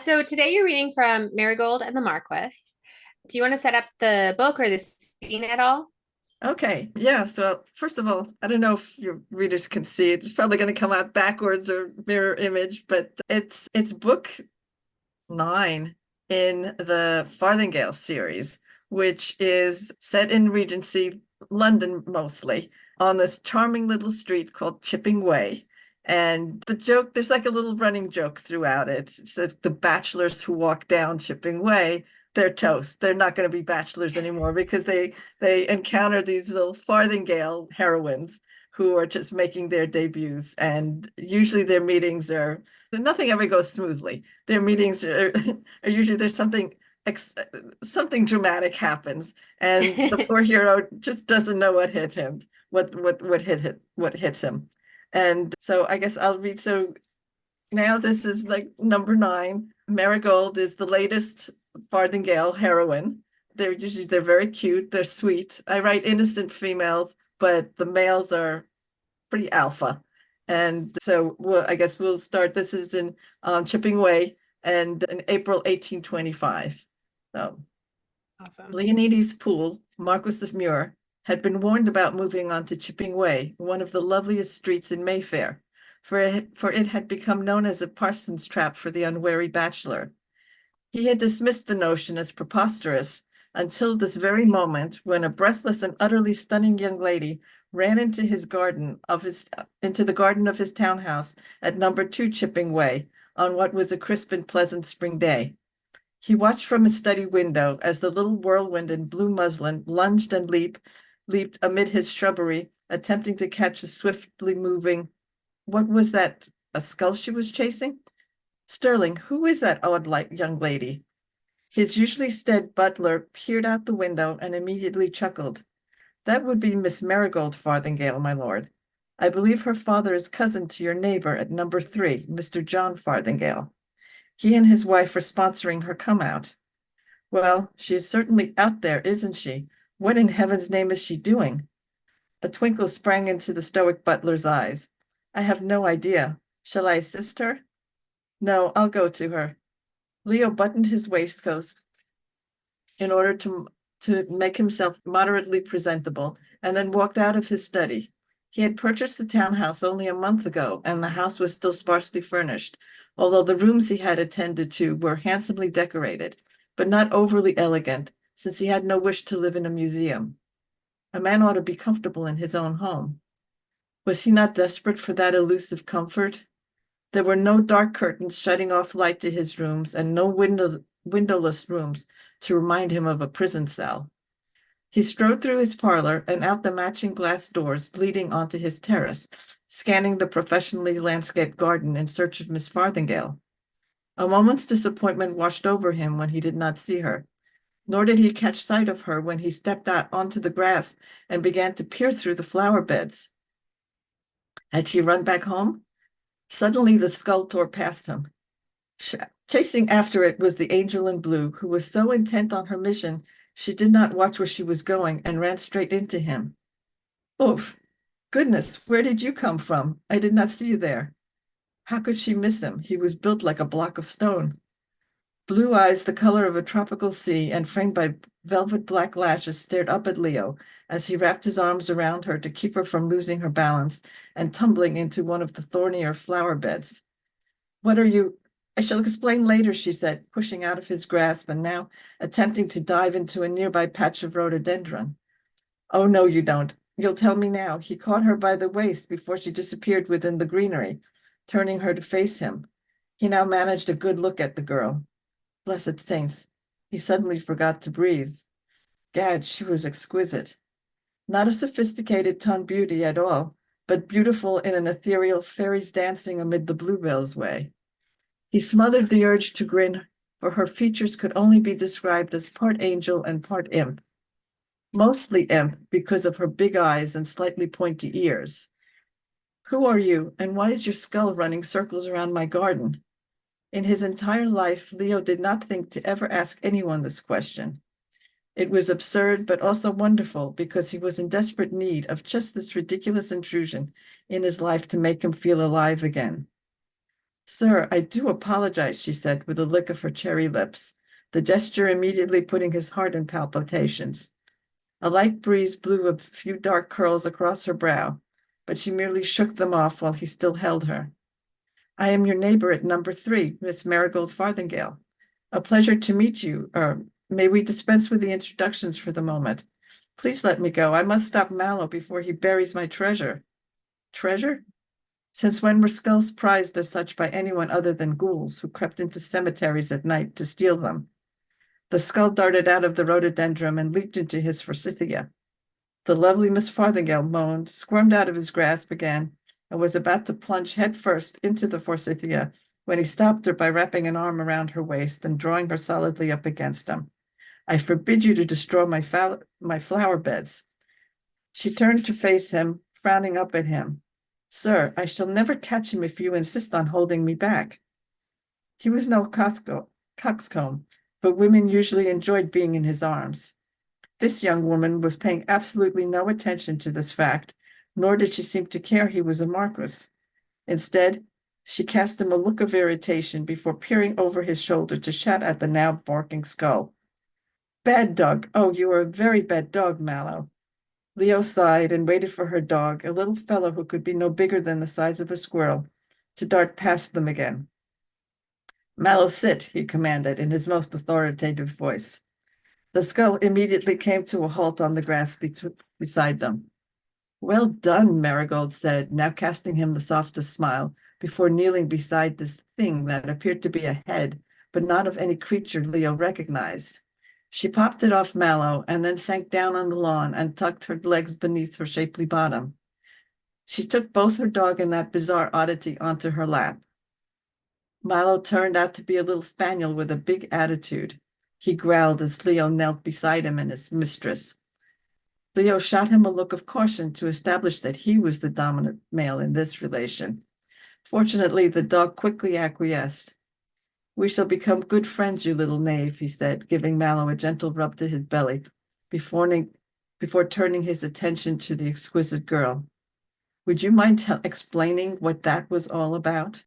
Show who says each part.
Speaker 1: So today you're reading from Marigold and the Marquess. Do you want to set up the book or the scene at all?
Speaker 2: Okay, yeah. So first of all, I don't know if your readers can see it. It's probably going to come out backwards or mirror image, but it's book 9 in the Farthingale series, which is set in Regency, London mostly, on this charming little street called Chipping Way. And there's like a little running joke throughout it. It's that the bachelors who walk down Chipping Way, they're toast. They're not going to be bachelors anymore because they encounter these little Farthingale heroines who are just making their debuts. And usually their meetings are nothing ever goes smoothly. Their meetings are usually there's something dramatic happens, and the poor hero just doesn't know what hit him, what hits him. And so I guess I'll read. So now this is like number 9. Marigold is the latest Farthingale heroine. They're very cute, they're sweet. I write innocent females, but the males are pretty alpha. And so I guess we'll start. This is in Chipping Way and in April 1825. So
Speaker 1: Awesome.
Speaker 2: Leonides Poole, Marquess of Muir, had been warned about moving on to Chipping Way, one of the loveliest streets in Mayfair, for it had become known as a parson's trap for the unwary bachelor. He had dismissed the notion as preposterous until this very moment when a breathless and utterly stunning young lady ran into the garden of his townhouse at number 2 Chipping Way on what was a crisp and pleasant spring day. He watched from his study window as the little whirlwind in blue muslin lunged and leaped amid his shrubbery, attempting to catch the swiftly moving. What was that? A skull she was chasing? Sterling, who is that odd young lady? His usually staid butler peered out the window and immediately chuckled. That would be Miss Marigold Farthingale, my lord. I believe her father is cousin to your neighbor at number 3, Mr. John Farthingale. He and his wife are sponsoring her come out. Well, she is certainly out there, isn't she? What in heaven's name is she doing? A twinkle sprang into the stoic butler's eyes. I have no idea. Shall I assist her? No, I'll go to her. Leo buttoned his waistcoat in order to make himself moderately presentable, and then walked out of his study. He had purchased the townhouse only a month ago, and the house was still sparsely furnished, although the rooms he had attended to were handsomely decorated, but not overly elegant, since he had no wish to live in a museum. A man ought to be comfortable in his own home. Was he not desperate for that elusive comfort? There were no dark curtains shutting off light to his rooms, and no windowless rooms to remind him of a prison cell. He strode through his parlor and out the matching glass doors leading onto his terrace, scanning the professionally landscaped garden in search of Miss Farthingale. A moment's disappointment washed over him when he did not see her, nor did he catch sight of her when he stepped out onto the grass and began to peer through the flower beds. Had she run back home? Suddenly the skull tore past him. Chasing after it was the angel in blue, who was so intent on her mission she did not watch where she was going and ran straight into him. Oof! Goodness, where did you come from? I did not see you there. How could she miss him? He was built like a block of stone. Blue eyes the color of a tropical sea and framed by velvet black lashes stared up at Leo as he wrapped his arms around her to keep her from losing her balance and tumbling into one of the thornier flower beds. What are you? I shall explain later, she said, pushing out of his grasp and now attempting to dive into a nearby patch of rhododendron. Oh, no, you don't. You'll tell me now. He caught her by the waist before she disappeared within the greenery, turning her to face him. He now managed a good look at the girl. Blessed saints, he suddenly forgot to breathe. Gad, she was exquisite. Not a sophisticated toned beauty at all, but beautiful in an ethereal fairies dancing amid the bluebells way. He smothered the urge to grin, for her features could only be described as part angel and part imp. Mostly imp because of her big eyes and slightly pointy ears. Who are you, and why is your skull running circles around my garden? In his entire life, Leo did not think to ever ask anyone this question. It was absurd, but also wonderful, because he was in desperate need of just this ridiculous intrusion in his life to make him feel alive again. Sir, I do apologize, she said with a lick of her cherry lips, the gesture immediately putting his heart in palpitations. A light breeze blew a few dark curls across her brow, but she merely shook them off while he still held her. I am your neighbor at number 3, Miss Marigold Farthingale. A pleasure to meet you. May we dispense with the introductions for the moment? Please let me go. I must stop Mallow before he buries my treasure. Treasure? Since when were skulls prized as such by anyone other than ghouls who crept into cemeteries at night to steal them? The skull darted out of the rhododendron and leaped into his forsythia. The lovely Miss Farthingale moaned, squirmed out of his grasp again, and was about to plunge headfirst into the forsythia when he stopped her by wrapping an arm around her waist and drawing her solidly up against him. I forbid you to destroy my flower beds. She turned to face him, frowning up at him. Sir, I shall never catch him if you insist on holding me back. He was no coxcomb, but women usually enjoyed being in his arms. This young woman was paying absolutely no attention to this fact, nor did she seem to care he was a marquis. Instead, she cast him a look of irritation before peering over his shoulder to shout at the now barking skull. Bad dog. Oh, you are a very bad dog, Mallow. Leo sighed and waited for her dog, a little fellow who could be no bigger than the size of a squirrel, to dart past them again. Mallow, sit, he commanded in his most authoritative voice. The skull immediately came to a halt on the grass beside them. Well done, Marigold said, now casting him the softest smile, before kneeling beside this thing that appeared to be a head, but not of any creature Leo recognized. She popped it off Mallow and then sank down on the lawn and tucked her legs beneath her shapely bottom. She took both her dog and that bizarre oddity onto her lap. Mallow turned out to be a little spaniel with a big attitude. He growled as Leo knelt beside him and his mistress. Leo shot him a look of caution to establish that he was the dominant male in this relation. Fortunately, the dog quickly acquiesced. We shall become good friends, you little knave, he said, giving Mallow a gentle rub to his belly before turning his attention to the exquisite girl. Would you mind explaining what that was all about?